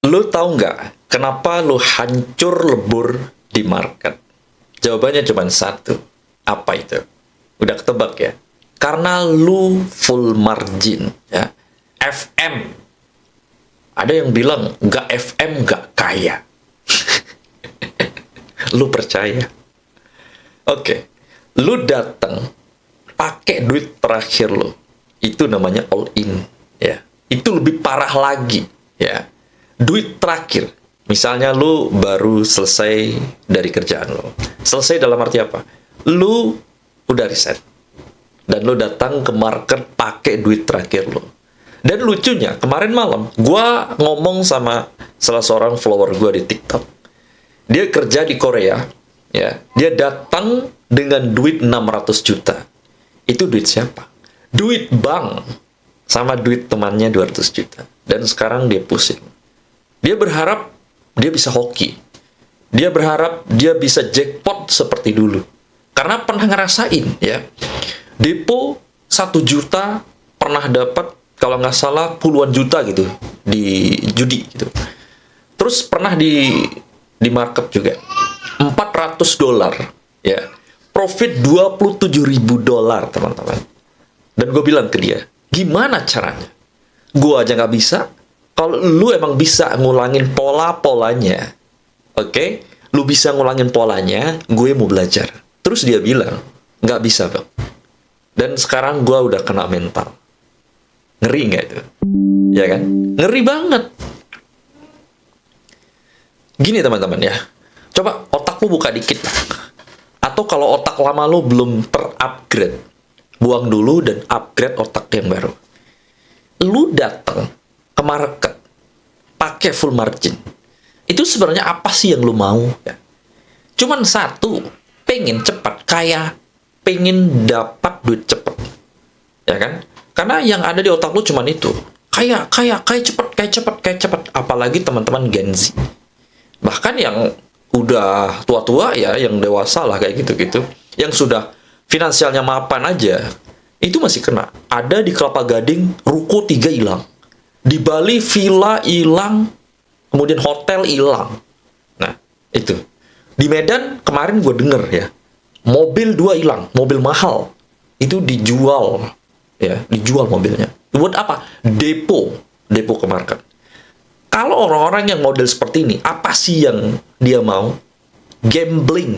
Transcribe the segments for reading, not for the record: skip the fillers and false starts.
Lu tahu nggak kenapa lu hancur lebur di market? Jawabannya cuma satu. Apa itu? Udah ketebak ya? Karena lu full margin ya. FM. Ada yang bilang nggak FM nggak kaya. Lu percaya? Oke. Lu datang pakai duit terakhir lu. Itu namanya all in ya. Itu lebih parah lagi ya. Duit terakhir. Misalnya lu baru selesai dari kerjaan lu. Selesai dalam arti apa? Lu udah riset. Dan lu datang ke market pakai duit terakhir lu. Dan lucunya, kemarin malam, gua ngomong sama salah seorang follower gua di TikTok. Dia kerja di Korea, ya. Dia datang dengan duit 600 juta. Itu duit siapa? Duit bank. Sama duit temannya 200 juta. Dan sekarang dia pusing. Dia berharap dia bisa hoki. Dia berharap dia bisa jackpot seperti dulu. Karena pernah ngerasain, ya. Depo 1 juta pernah dapat, kalau nggak salah, puluhan juta gitu di judi gitu. Terus pernah di market juga. $400, ya. Profit $27.000, teman-teman. Dan gue bilang ke dia, gimana caranya? Gue aja nggak bisa. Kalau lu emang bisa ngulangin pola-polanya, oke? Lu bisa ngulangin polanya, gue mau belajar. Terus dia bilang, nggak bisa, Bang. Dan sekarang gue udah kena mental. Ngeri nggak itu? Ya kan? Ngeri banget. Gini teman-teman ya. Coba otak lu buka dikit lah. Atau kalau otak lama lu belum ter-upgrade, buang dulu dan upgrade otak yang baru. Lu datang ke market pakai full margin. Itu sebenarnya apa sih yang lu mau? Ya. Cuman satu, pengen cepat kaya, pengen dapat duit cepat. Ya kan? Karena yang ada di otak lu cuman itu. Kaya cepat. Apalagi teman-teman Gen Z. Bahkan yang udah tua-tua ya, yang dewasa lah kayak gitu-gitu, yang sudah finansialnya mapan aja, itu masih kena. Ada di Kelapa Gading, ruko 3 hilang. Di Bali, villa hilang, kemudian hotel hilang. Nah, itu. Di Medan, kemarin gue denger ya, mobil 2 hilang, mobil mahal. Itu dijual, ya, dijual mobilnya. Buat apa? Depo ke market. Kalau orang-orang yang model seperti ini, apa sih yang dia mau? Gambling,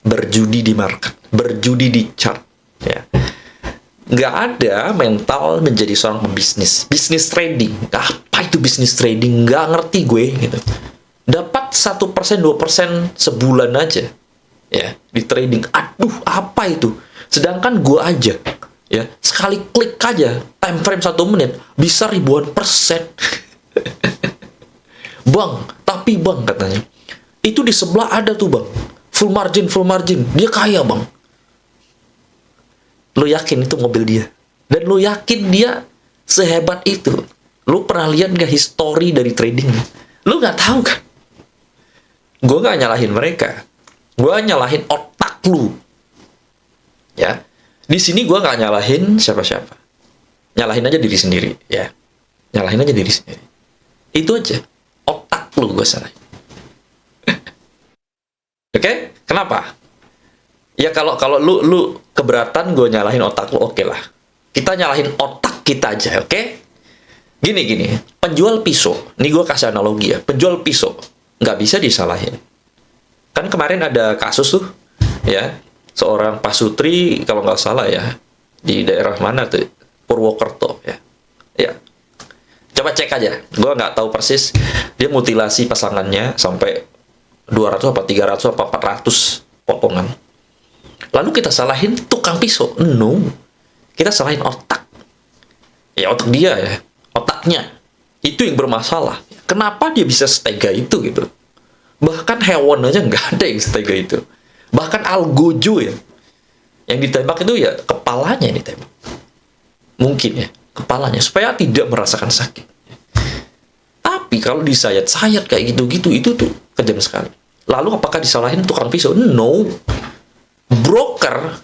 berjudi di market, berjudi di chart. Ya. Nggak ada mental menjadi seorang pembisnis. Bisnis trading. Apa itu bisnis trading? Nggak ngerti gue. Gitu. Dapat 1%, 2% sebulan aja. Ya, di trading. Aduh, apa itu? Sedangkan gue aja, ya, sekali klik aja, time frame 1 menit, bisa ribuan persen. Bang, tapi bang, katanya, itu di sebelah ada tuh bang, full margin. Dia kaya bang. Lu yakin itu mobil dia? Dan lu yakin dia sehebat itu? Lu pernah lihat gak history dari trading? Lu gak tahu kan? Gue gak nyalahin mereka. Gue nyalahin otak lu. Ya. Di sini gue gak nyalahin siapa-siapa. Nyalahin aja diri sendiri. Ya. Nyalahin aja diri sendiri. Itu aja. Otak lu gue salahin. Oke? Kenapa? Ya kalau lu keberatan gue nyalahin otak lu, oke lah. Kita nyalahin otak kita aja, oke? Gini. Penjual pisau, ini gue kasih analogi ya. Penjual pisau, nggak bisa disalahin. Kan kemarin ada kasus tuh, ya. Seorang pasutri, kalau nggak salah ya, di daerah mana tuh? Purwokerto, ya. Ya. Coba cek aja. Gue nggak tahu persis. Dia mutilasi pasangannya sampai 200 apa 300 apa 400 potongan. Lalu kita salahin tukang pisau? No. Kita salahin otak. Ya otak dia ya. Otaknya. Itu yang bermasalah. Kenapa dia bisa setega itu gitu? Bahkan hewan aja nggak ada yang setega itu. Bahkan algojo ya. Yang ditembak itu ya kepalanya yang ditembak. Mungkin ya. Kepalanya. Supaya tidak merasakan sakit. Tapi kalau disayat-sayat kayak gitu-gitu, itu tuh kejam sekali. Lalu apakah disalahin tukang pisau? No. Broker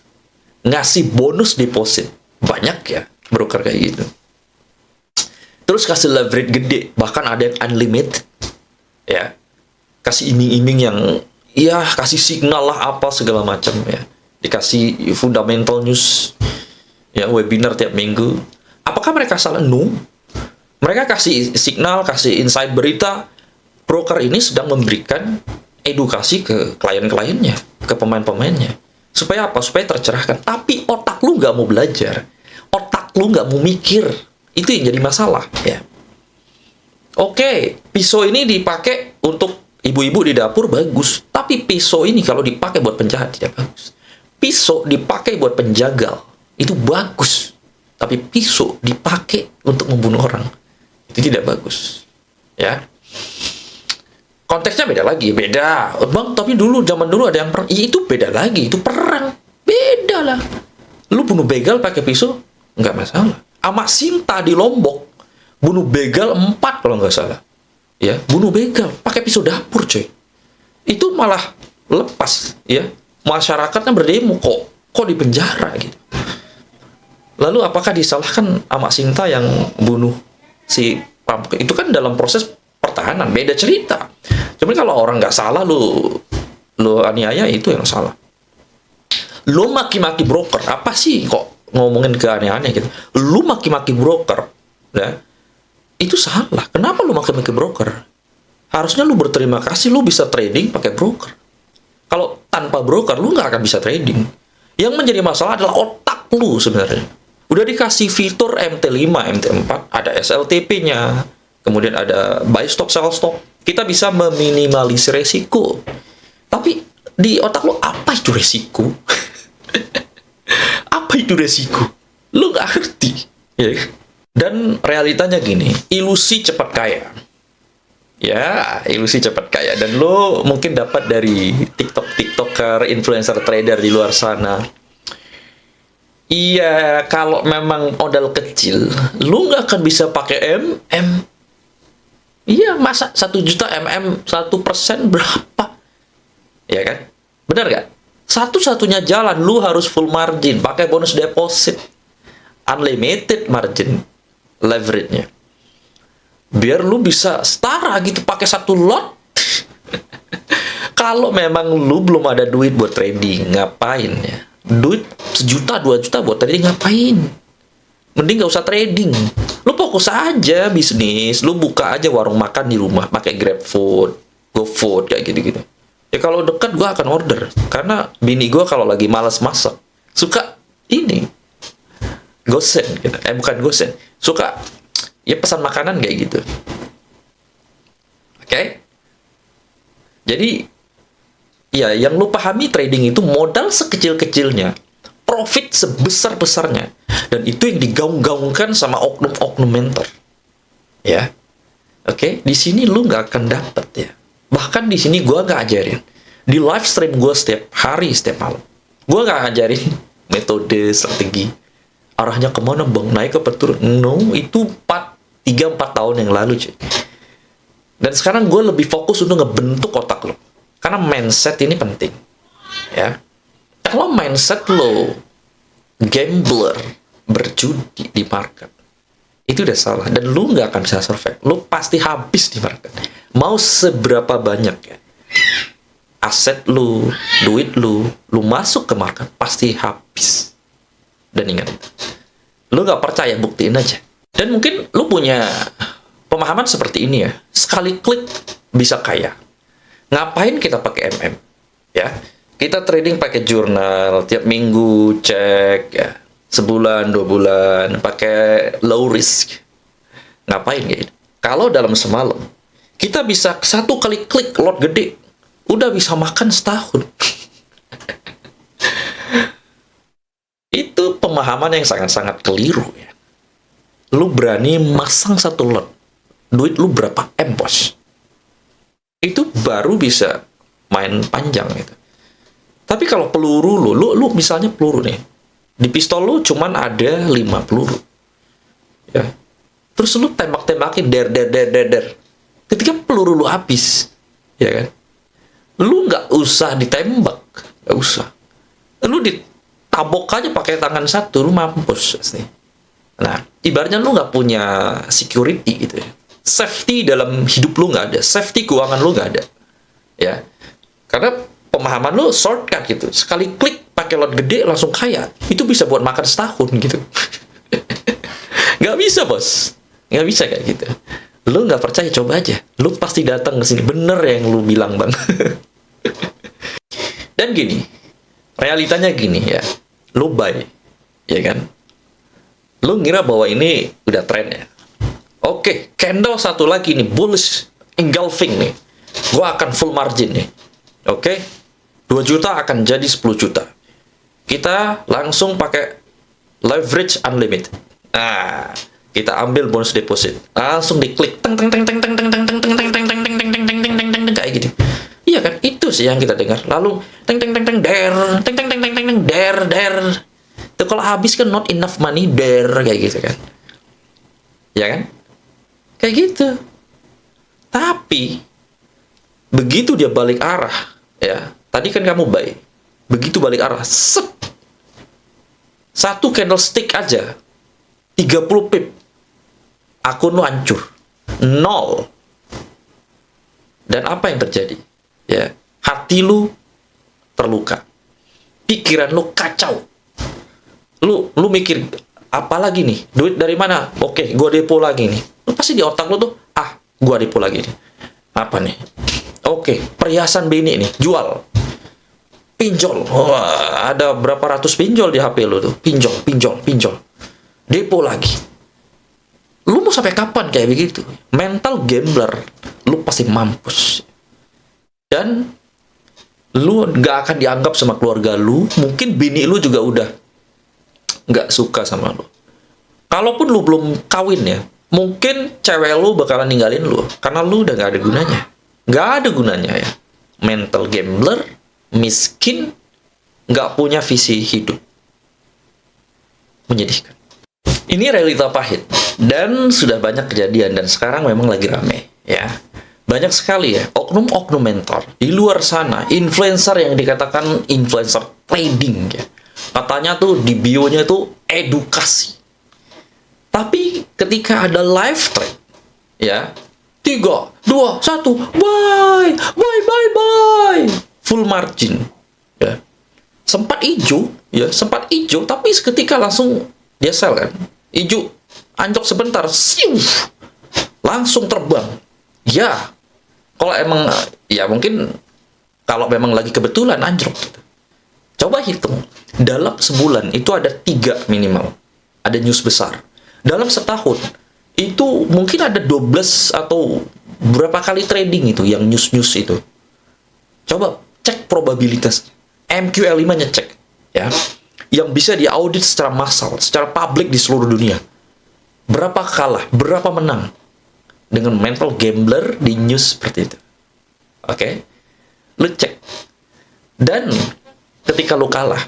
ngasih bonus deposit. Banyak ya broker kayak gitu. Terus kasih leverage gede. Bahkan ada yang unlimited. ya. Kasih iming-iming yang, ya kasih signal lah apa segala macam ya. Dikasih fundamental news, ya webinar tiap minggu. Apakah mereka salah? No. Mereka kasih signal, kasih insight berita. Broker ini sedang memberikan edukasi ke klien-kliennya, ke pemain-pemainnya. Supaya apa? Supaya tercerahkan. Tapi otak lu nggak mau belajar. Otak lu nggak mau mikir. Itu yang jadi masalah ya. Oke, pisau ini dipakai untuk ibu-ibu di dapur, bagus. Tapi pisau ini kalau dipakai buat penjahat, tidak bagus. Pisau dipakai buat penjagal, itu bagus. Tapi pisau dipakai untuk membunuh orang, itu tidak bagus. Ya. Konteksnya beda lagi, beda. Bang, tapi zaman dulu ada yang perang. Ya, itu beda lagi, itu perang. Beda lah. Lu bunuh begal pakai pisau, nggak masalah. Ama Sinta di Lombok, bunuh begal 4 kalau nggak salah. Ya, bunuh begal pakai pisau dapur, coy. Itu malah lepas, ya. Masyarakatnya berdemo, kok di penjara gitu. Lalu apakah disalahkan sama Sinta yang bunuh si perampok? Itu kan dalam proses pertahanan, beda cerita. Cuman kalau orang nggak salah, lu aniaya, itu yang salah. Lu maki-maki broker, apa sih kok ngomongin ke aneh-aneh gitu? Lu maki-maki broker, ya. Itu salah. Kenapa lu maki-maki broker? Harusnya lu berterima kasih lu bisa trading pakai broker. Kalau tanpa broker lu nggak akan bisa trading. Yang menjadi masalah adalah otak lu sebenarnya. Udah dikasih fitur MT5, MT4, ada SLTP-nya, kemudian ada buy stop, sell stop. Kita bisa meminimalisir resiko. Tapi di otak lu, apa itu resiko? Apa itu resiko? Lu nggak ngerti. Ya. Dan realitanya gini, ilusi cepat kaya. Ya, ilusi cepat kaya. Dan lo mungkin dapat dari TikToker, influencer trader di luar sana. Iya, kalau memang modal kecil, lo nggak akan bisa pakai MM. Iya, masa 1 juta MM 1% berapa? Ya kan? Benar nggak? Satu-satunya jalan, lo harus full margin, pakai bonus deposit. Unlimited margin. Leverage-nya. Biar lu bisa setara gitu pakai 1 lot. Kalau memang lu belum ada duit buat trading, ngapain ya? Duit 1 juta, 2 juta buat trading ngapain? Mending gak usah trading. Lu fokus aja bisnis, lu buka aja warung makan di rumah, pakai GrabFood, GoFood kayak gitu-gitu. Ya kalau dekat gua akan order, karena bini gua kalau lagi malas masak, suka ini gosen gitu. Bukan gosen, suka ya pesan makanan kayak gitu. Oke? Jadi ya yang lu pahami, trading itu modal sekecil-kecilnya, profit sebesar-besarnya, dan itu yang digaung-gaungkan sama oknum-oknum mentor. Ya. Oke, di sini lu nggak akan dapet ya. Bahkan di sini gua nggak ajarin. Di live stream gua setiap hari, setiap malam, gua nggak ngajarin metode, strategi. Arahnya kemana bang? Naik ke turun? No, itu 3-4 tahun yang lalu cuy. Dan sekarang gue lebih fokus untuk ngebentuk otak lo. Karena mindset ini penting. Ya. Kalau mindset lo gambler, berjudi di market, itu udah salah. Dan lo nggak akan bisa survive. Lo pasti habis di market. Mau seberapa banyak ya aset lo, duit lo masuk ke market, pasti habis. Dan ingat, lu nggak percaya, buktiin aja. Dan mungkin lu punya pemahaman seperti ini ya, sekali klik bisa kaya. Ngapain kita pakai MM? Ya, kita trading pakai jurnal, tiap minggu cek ya, sebulan, 2 bulan, pakai low risk. Ngapain gitu? Kalau dalam semalam, kita bisa 1 kali klik lot gede, udah bisa makan setahun. Itu pemahaman yang sangat-sangat keliru ya. Lu berani masang 1 lot, duit lu berapa M, bos? Itu baru bisa main panjang gitu. Tapi kalau peluru lu misalnya peluru nih, di pistol lu cuman ada 5 peluru. Ya. Terus lu tembak-tembakin der. Ketika peluru lu habis, ya kan? Lu nggak usah ditembak, nggak usah. Lu tabok aja pakai tangan 1, lu mampus pasti. Nah, ibaratnya lu nggak punya security gitu ya. safety dalam hidup lu nggak ada, safety keuangan lu nggak ada, ya. Karena pemahaman lu shortcut gitu, sekali klik pakai lot gede langsung kaya, itu bisa buat makan setahun gitu. Nggak bisa, bos, nggak bisa kayak gitu. Lu nggak percaya, coba aja, lu pasti datang ke sini, bener yang lu bilang, bang. Dan gini, realitanya gini ya, lu buy, ya kan? Lu ngira bahwa ini udah tren ya. Oke, candle satu lagi nih, bullish engulfing nih. Gua akan full margin nih. Oke, 2 juta akan jadi 10 juta. Kita langsung pakai leverage unlimited. Nah, kita ambil bonus deposit. Langsung diklik teng teng teng teng teng teng teng teng teng teng teng teng teng teng teng teng teng teng kayak gitu. Iya kan? Itu sih yang kita dengar. Lalu teng teng teng teng der, teng teng teng teng teng der der. Itu kalau habis kan not enough money der kayak gitu kan. Ya kan? Kayak gitu. Tapi begitu dia balik arah, ya. Tadi kan kamu buy. Begitu balik arah, set. Satu candlestick aja 30 pip. Akun lu hancur. Nol. Dan apa yang terjadi? Ya, hati lu terluka. Pikiran lu kacau. Lu mikir, apa lagi nih? Duit dari mana? Oke, gua depo lagi nih. Lu pasti di otak lu tuh, gua depo lagi nih. Apa nih? Oke, perhiasan bini nih, jual. Pinjol. Wah, ada berapa ratus pinjol di HP lu tuh. Pinjol. Depo lagi. Lu mau sampai kapan kayak begitu? Mental gambler. Lu pasti mampus. Dan lu gak akan dianggap sama keluarga lu. Mungkin bini lu juga udah nggak suka sama lu. Kalaupun lu belum kawin ya, mungkin cewek lu bakalan ninggalin lu karena lu udah nggak ada gunanya. Nggak ada gunanya ya. Mental gambler, miskin, nggak punya visi hidup. Menyedihkan. Ini realita pahit dan sudah banyak kejadian dan sekarang memang lagi rame ya. Banyak sekali ya oknum-oknum mentor di luar sana, influencer yang dikatakan influencer trading ya. Katanya tuh di bio-nya tuh edukasi. Tapi ketika ada live trade, ya, 3, 2, 1, buy, full margin, ya. Sempat hijau, tapi seketika langsung dia sell kan. Hijau, anjok sebentar, siu, langsung terbang. Ya, kalau emang, ya mungkin kalau memang lagi kebetulan anjlok gitu. Coba hitung, dalam sebulan itu ada 3 minimal. Ada news besar. Dalam setahun, itu mungkin ada 12 atau berapa kali trading itu, yang news-news itu. Coba cek probabilitas. MQL5-nya cek. Ya. Yang bisa diaudit secara massal, secara publik di seluruh dunia. Berapa kalah, berapa menang. Dengan mental gambler di news seperti itu. Oke? Lu cek. Dan ketika lu kalah,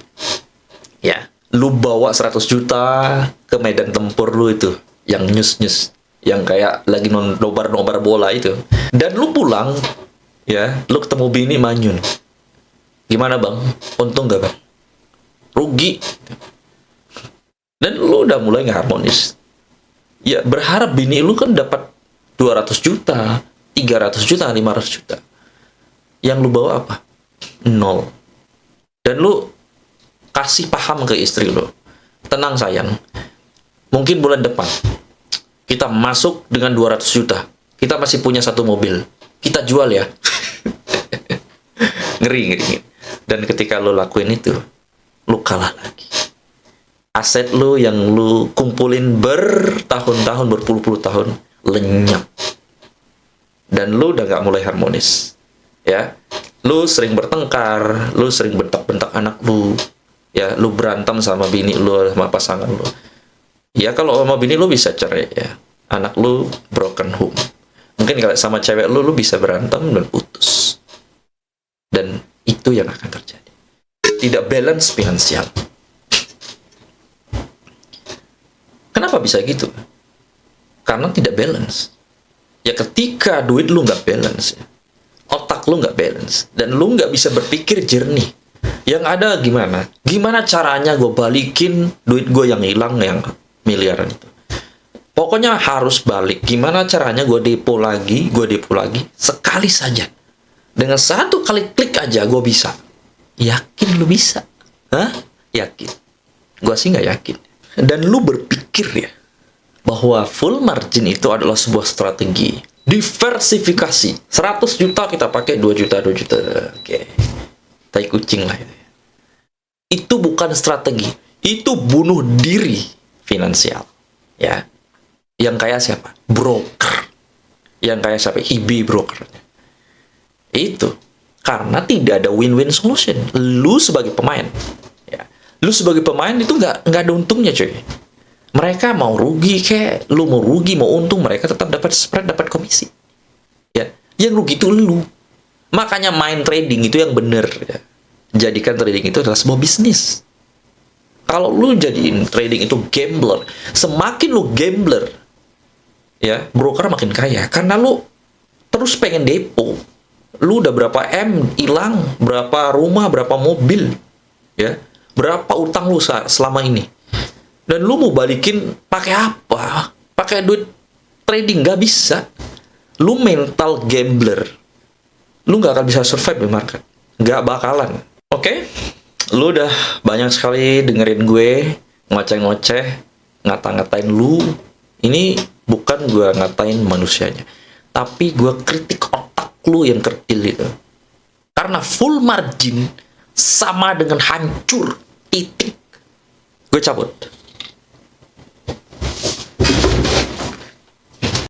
ya, lu bawa 100 juta ke medan tempur lu itu, yang news-news, yang kayak lagi nobar-nobar bola itu, dan lu pulang, ya, lu ketemu bini manyun. Gimana bang? Untung gak bang? Rugi. Dan lu udah mulai nggak harmonis. Ya, berharap bini lu kan dapat 200 juta, 300 juta, 500 juta. Yang lu bawa apa? Nol. Dan lu kasih paham ke istri lu, tenang sayang, mungkin bulan depan kita masuk dengan 200 juta, kita masih punya 1 mobil, kita jual ya. Ngeri. Dan ketika lu lakuin itu, lu kalah lagi. Aset lu yang lu kumpulin bertahun-tahun, berpuluh-puluh tahun, lenyap. Dan lu udah gak mulai harmonis. Ya, lu sering bertengkar, lu sering bentak-bentak anak lu, ya, lu berantem sama bini lu, sama pasangan lu. Ya, kalau sama bini lu bisa cerai ya, anak lu broken home. Mungkin kalau sama cewek lu bisa berantem dan putus. Dan itu yang akan terjadi. Tidak balance finansial. Kenapa bisa gitu? Karena tidak balance. Ya, ketika duit lu nggak balance ya, otak lu nggak balance, dan lu nggak bisa berpikir jernih. Yang ada gimana caranya gue balikin duit gue yang hilang, yang miliaran itu. Pokoknya harus balik. Gimana caranya gue depo lagi, sekali saja. Dengan satu kali klik aja gue bisa. Yakin lu bisa? Hah? Yakin? Gue sih nggak yakin. Dan lu berpikir ya, bahwa full margin itu adalah sebuah strategi. Diversifikasi. 100 juta kita pakai 2 juta. Oke. Tai kucing lah itu. Itu bukan strategi. Itu bunuh diri finansial. Ya. Yang kaya siapa? Broker. Yang kaya siapa? IB broker. Itu. Karena tidak ada win-win solution. Lu sebagai pemain. Ya. Lu sebagai pemain itu nggak ada untungnya, cuy. Mereka mau rugi kayak, lu mau rugi, mau untung, mereka tetap dapat spread, dapat komisi. Ya. Yang rugi itu lu. Makanya main trading itu yang bener. Ya. Jadikan trading itu adalah sebuah bisnis. Kalau lu jadiin trading itu gambler, semakin lu gambler, ya, broker makin kaya. Karena lu terus pengen depo. Lu udah berapa M hilang, berapa rumah, berapa mobil, ya, berapa utang lu selama ini. Dan lu mau balikin pakai apa? Pakai duit trading nggak bisa. Lu mental gambler. Lu nggak akan bisa survive di market. Nggak bakalan. Oke? Lu udah banyak sekali dengerin gue ngoceh-ngoceh, ngata-ngatain lu. Ini bukan gue ngatain manusianya, tapi gue kritik otak lu yang kerdil itu. Karena full margin sama dengan hancur. Titik. Gue cabut.